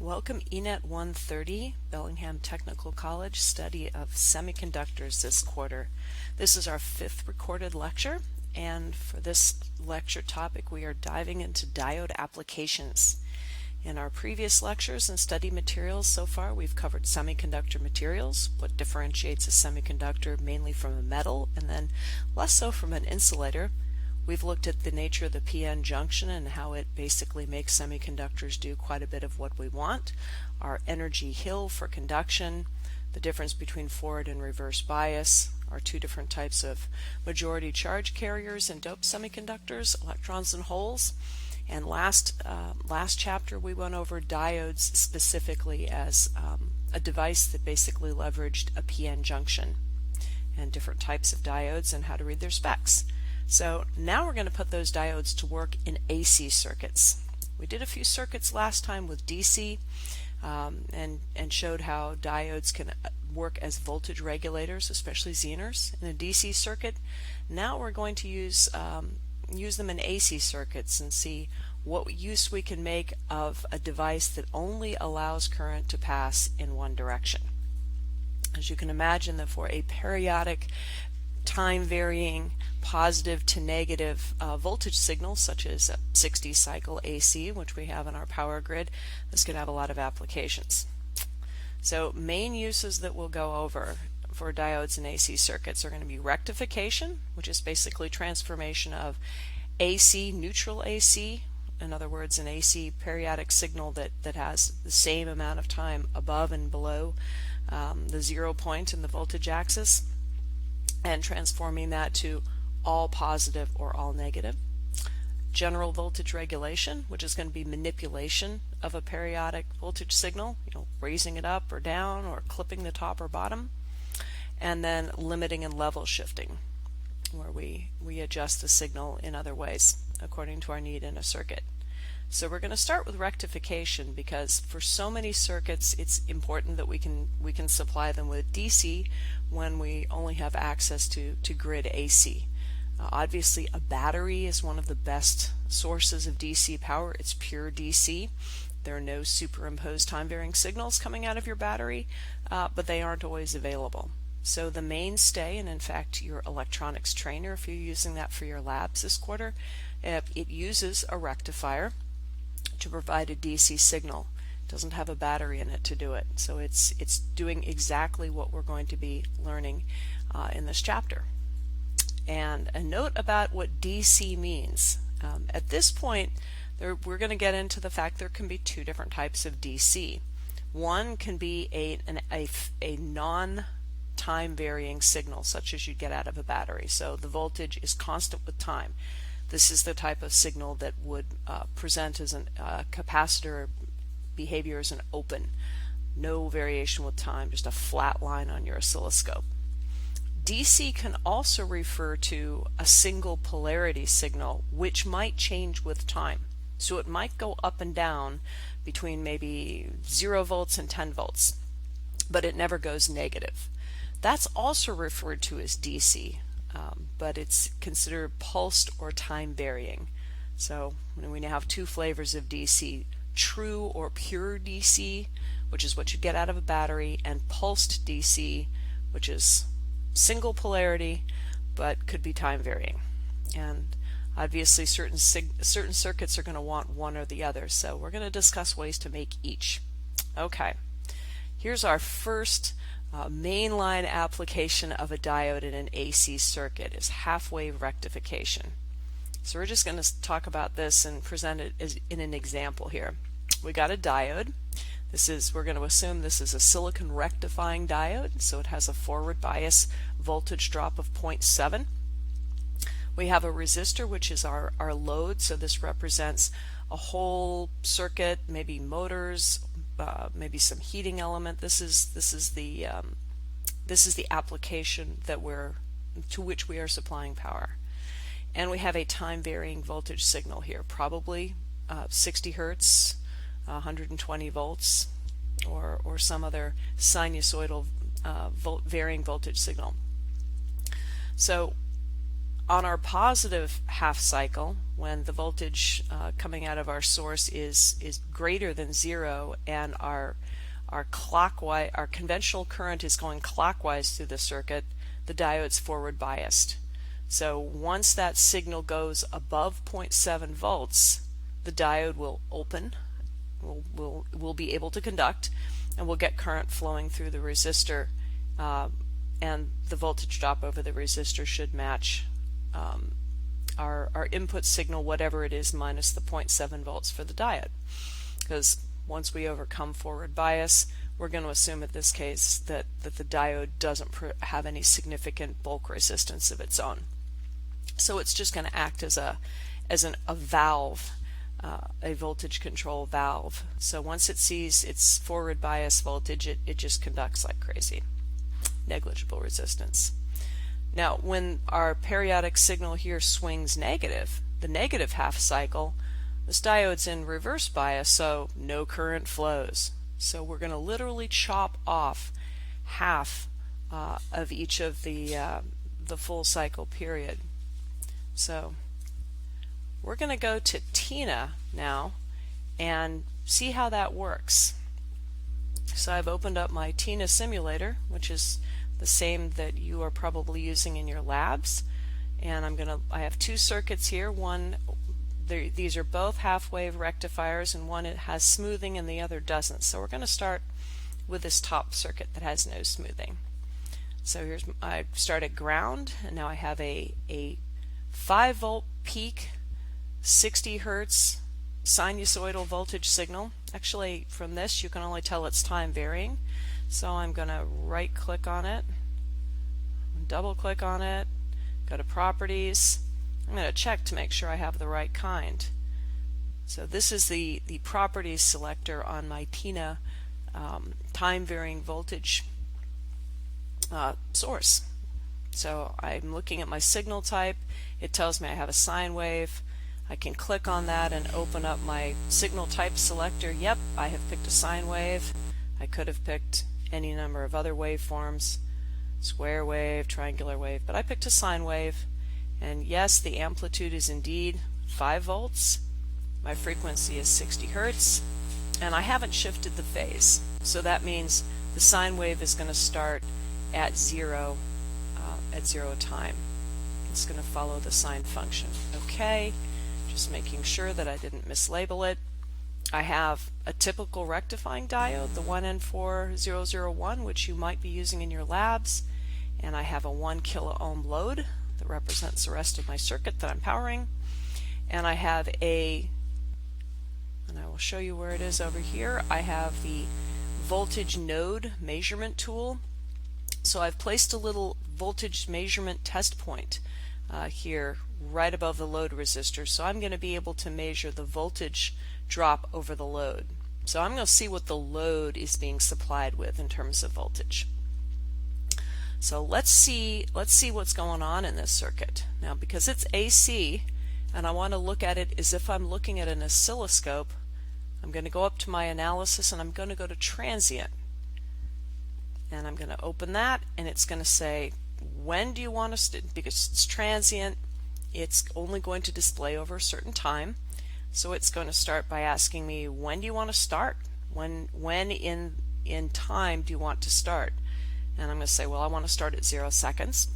Welcome ENET 130, Bellingham Technical College, study of semiconductors this quarter. This is our fifth recorded lecture, and for this lecture topic we are diving into diode applications. In our previous lectures and study materials so far, we've covered semiconductor materials, what differentiates a semiconductor mainly from a metal, and then less so from an insulator. We've looked at the nature of the p-n junction and how it basically makes semiconductors do quite a bit of what we want, our energy hill for conduction, the difference between forward and reverse bias, our two different types of majority charge carriers and doped semiconductors, electrons and holes. And last chapter we went over diodes specifically as a device that basically leveraged a p-n junction and different types of diodes and how to read their specs. So now we're going to put those diodes to work in AC circuits. We did a few circuits last time with DC and showed how diodes can work as voltage regulators, especially Zehners, in a DC circuit. Now we're going to use them in AC circuits and see what use we can make of a device that only allows current to pass in one direction. As you can imagine, that for a periodic time-varying positive to negative voltage signal, such as a 60 cycle AC, which we have in our power grid, this could have a lot of applications. So main uses that we'll go over for diodes in AC circuits are going to be rectification, which is basically transformation of AC, neutral AC, in other words an AC periodic signal that has the same amount of time above and below the 0 point in the voltage axis, and transforming that to all positive or all negative. General voltage regulation, which is going to be manipulation of a periodic voltage signal, raising it up or down or clipping the top or bottom. And then limiting and level shifting, where we adjust the signal in other ways according to our need in a circuit. So we're going to start with rectification because for so many circuits it's important that we can supply them with DC when we only have access to grid AC. Obviously a battery is one of the best sources of DC power. It's pure DC. There are no superimposed time-varying signals coming out of your battery, but they aren't always available. So the mainstay, and in fact your electronics trainer, if you're using that for your labs this quarter, it uses a rectifier to provide a DC signal. It doesn't have a battery in it to do it. So it's doing exactly what we're going to be learning in this chapter. And a note about what DC means. At this point, we're going to get into the fact there can be two different types of DC. One can be a non-time varying signal, such as you'd get out of a battery. So the voltage is constant with time. This is the type of signal that would present as a capacitor behavior as an open. No variation with time, just a flat line on your oscilloscope. DC can also refer to a single polarity signal which might change with time. So it might go up and down between maybe 0 volts and 10 volts, but it never goes negative. That's also referred to as DC. But it's considered pulsed or time varying. So we now have two flavors of DC, true or pure DC, which is what you get out of a battery, and pulsed DC, which is single polarity but could be time varying. And obviously certain circuits are going to want one or the other, so we're going to discuss ways to make each. Okay, here's our first mainline application of a diode in an AC circuit is half-wave rectification. So we're just going to talk about this and present it as in an example here. We got a diode. We're going to assume this is a silicon rectifying diode, so it has a forward bias voltage drop of 0.7. We have a resistor, which is our load, so this represents a whole circuit, maybe motors, maybe some heating element. This is the application to which we are supplying power. And we have a time varying voltage signal here, probably 60 hertz, 120 volts, or some other sinusoidal varying voltage signal. So on our positive half cycle, when the voltage coming out of our source is greater than 0 and our conventional current is going clockwise through the circuit, the diode's forward biased. So once that signal goes above 0.7 volts, the diode will open, will be able to conduct, and we'll get current flowing through the resistor, and the voltage drop over the resistor should match our input signal, whatever it is, minus the 0.7 volts for the diode. Because once we overcome forward bias, we're going to assume in this case that the diode doesn't have any significant bulk resistance of its own. So it's just going to act as a valve, a voltage control valve. So once it sees its forward bias voltage, it just conducts like crazy. Negligible resistance. Now, when our periodic signal here swings negative, the negative half cycle, this diode's in reverse bias, so no current flows. So we're going to literally chop off half of each of the full cycle period. So we're going to go to Tina now and see how that works. So I've opened up my Tina simulator, which is the same that you are probably using in your labs, and I have two circuits here. These are both half-wave rectifiers, and one it has smoothing and the other doesn't. So we're going to start with this top circuit that has no smoothing. So I start at ground, and now I have a 5-volt peak, 60 hertz sinusoidal voltage signal. Actually, from this you can only tell it's time varying. So I'm going to right click on it, double click on it, go to properties. I'm going to check to make sure I have the right kind. So this is the properties selector on my Tina time varying voltage source. So I'm looking at my signal type. It tells me I have a sine wave. I can click on that and open up my signal type selector. Yep, I have picked a sine wave. I could have picked any number of other waveforms, square wave, triangular wave, but I picked a sine wave. And yes, the amplitude is indeed 5 volts. My frequency is 60 hertz, and I haven't shifted the phase. So that means the sine wave is going to start at zero time. It's going to follow the sine function. Okay, just making sure that I didn't mislabel it. I have a typical rectifying diode, the 1N4001, which you might be using in your labs, and I have a 1 kilo ohm load that represents the rest of my circuit that I'm powering, and I have and I will show you where it is over here, I have the voltage node measurement tool. So I've placed a little voltage measurement test point here right above the load resistor, so I'm going to be able to measure the voltage drop over the load. So I'm going to see what the load is being supplied with in terms of voltage. So let's see what's going on in this circuit. Now, because it's AC and I want to look at it as if I'm looking at an oscilloscope, I'm going to go up to my analysis and I'm going to go to transient. And I'm going to open that, and it's going to say, when do you want to, because it's transient, it's only going to display over a certain time. So it's going to start by asking me, when do you want to start? When in time do you want to start? And I'm going to say, well, I want to start at 0 seconds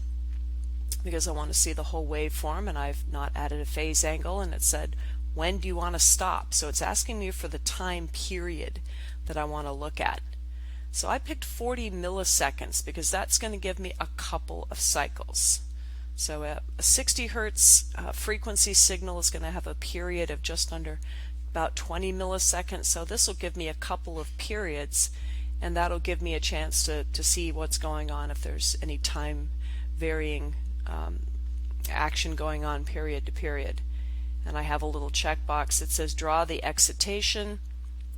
because I want to see the whole waveform, and I've not added a phase angle, and it said, when do you want to stop? So it's asking me for the time period that I want to look at. So I picked 40 milliseconds because that's going to give me a couple of cycles. So a 60 hertz frequency signal is going to have a period of just under about 20 milliseconds. So this will give me a couple of periods, and that'll give me a chance to see what's going on, if there's any time varying action going on period to period. And I have a little checkbox that says draw the excitation.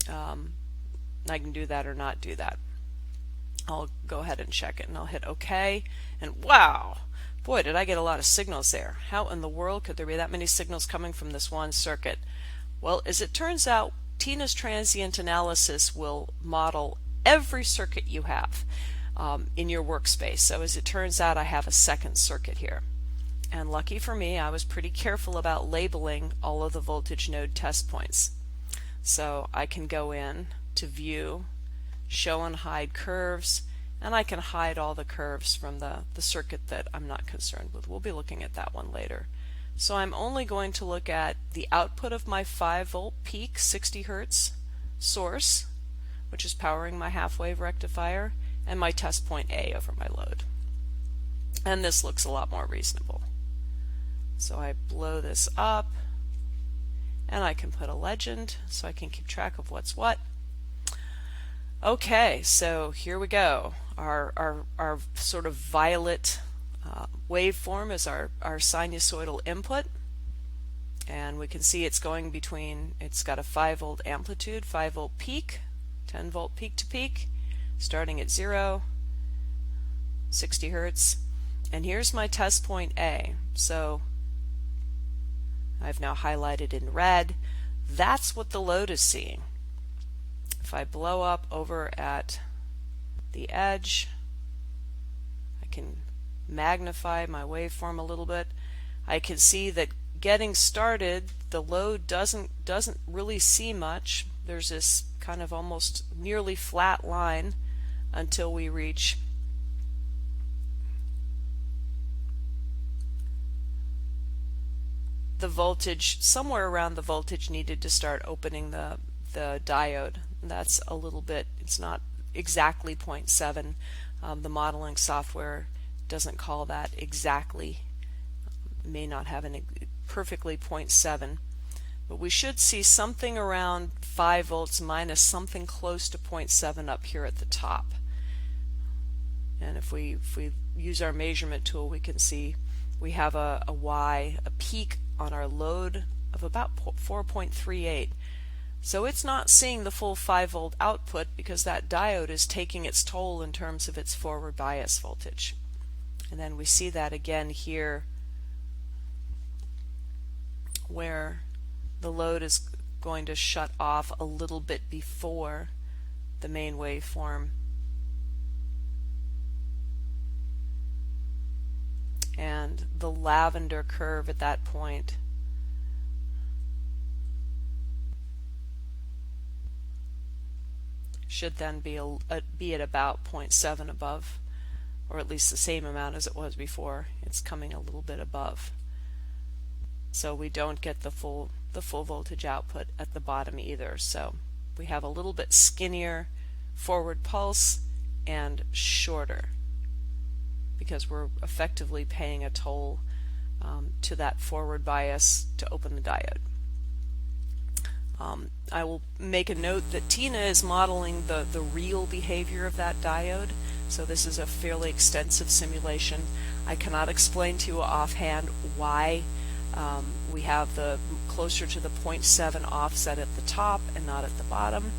I can do that or not do that. I'll go ahead and check it, and I'll hit OK, and wow, boy, did I get a lot of signals there. How in the world could there be that many signals coming from this one circuit? Well, as it turns out, Tina's transient analysis will model every circuit you have in your workspace. So as it turns out, I have a second circuit here. And lucky for me, I was pretty careful about labeling all of the voltage node test points. So I can go in to View, Show and Hide Curves, and I can hide all the curves from the circuit that I'm not concerned with. We'll be looking at that one later. So I'm only going to look at the output of my 5-volt peak 60 Hertz source, which is powering my half-wave rectifier, and my test point A over my load. And this looks a lot more reasonable. So I blow this up, and I can put a legend so I can keep track of what's what. Okay, so here we go. Our sort of violet waveform is our sinusoidal input, and we can see it's going between, it's got a 5-volt amplitude, 5-volt peak, 10-volt peak to peak, starting at 0, 60 Hertz, and here's my test point A. So I've now highlighted in red. That's what the load is seeing. If I blow up over at the edge, I can magnify my waveform a little bit. I can see that getting started, the load doesn't really see much. There's this kind of almost nearly flat line until we reach the voltage, somewhere around the voltage needed to start opening the diode. That's a little bit, it's not exactly 0.7. The modeling software doesn't call that exactly, may not have a perfectly 0.7, but we should see something around 5 volts minus something close to 0.7 up here at the top. And if we use our measurement tool, we can see we have a Y, a peak on our load of about 4.38. So it's not seeing the full 5-volt output because that diode is taking its toll in terms of its forward bias voltage. And then we see that again here where the load is going to shut off a little bit before the main waveform. And the lavender curve at that point should then be at about 0.7 above, or at least the same amount as it was before. It's coming a little bit above. So we don't get the full voltage output at the bottom either. So we have a little bit skinnier forward pulse and shorter because we're effectively paying a toll to that forward bias to open the diode. I will make a note that Tina is modeling the real behavior of that diode, so this is a fairly extensive simulation. I cannot explain to you offhand why we have the closer to the 0.7 offset at the top and not at the bottom.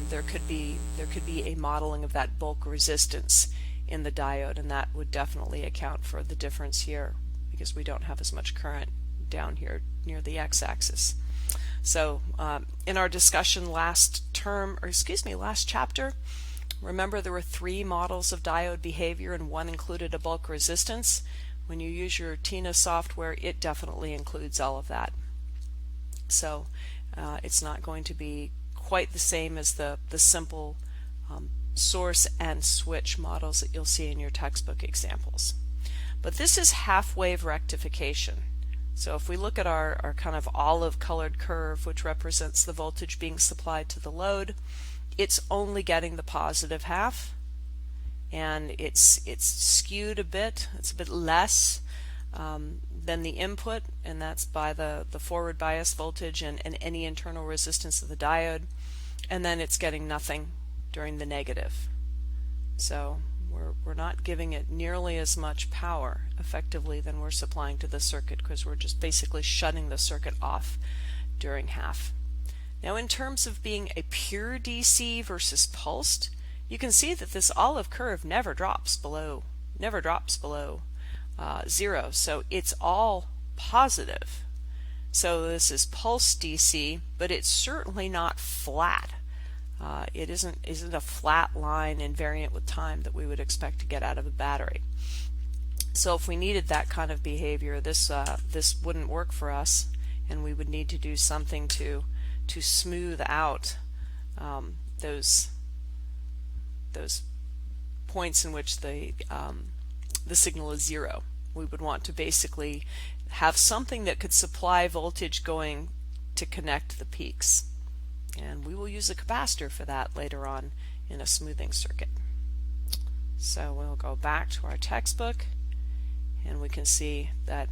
There could be a modeling of that bulk resistance in the diode, and that would definitely account for the difference here because we don't have as much current down here near the x-axis. So in our discussion last chapter, remember there were 3 models of diode behavior and one included a bulk resistance. When you use your Tina software, it definitely includes all of that. So it's not going to be quite the same as the simple source and switch models that you'll see in your textbook examples. But this is half-wave rectification. So if we look at our kind of olive colored curve, which represents the voltage being supplied to the load, it's only getting the positive half, and it's skewed a bit. It's a bit less than the input, and that's by the forward bias voltage and any internal resistance of the diode, and then it's getting nothing during the negative. So we're not giving it nearly as much power effectively than we're supplying to the circuit because we're just basically shutting the circuit off during half. Now in terms of being a pure DC versus pulsed, you can see that this olive curve never drops below 0, so it's all positive. So this is pulsed DC, but it's certainly not flat. It isn't a flat line invariant with time that we would expect to get out of a battery. So if we needed that kind of behavior, this wouldn't work for us, and we would need to do something to smooth out those points in which the signal is zero. We would want to basically have something that could supply voltage going to connect the peaks, and we will use a capacitor for that later on in a smoothing circuit. So we'll go back to our textbook, and we can see that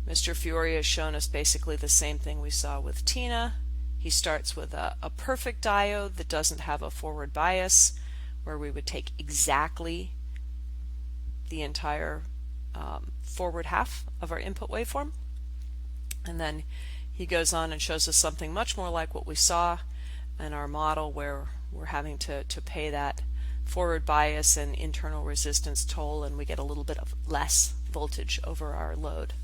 Mr. Fiore has shown us basically the same thing we saw with Tina. He starts with a perfect diode that doesn't have a forward bias, where we would take exactly the entire forward half of our input waveform. And then he goes on and shows us something much more like what we saw in our model, where we're having to pay that forward bias and internal resistance toll, and we get a little bit of less voltage over our load.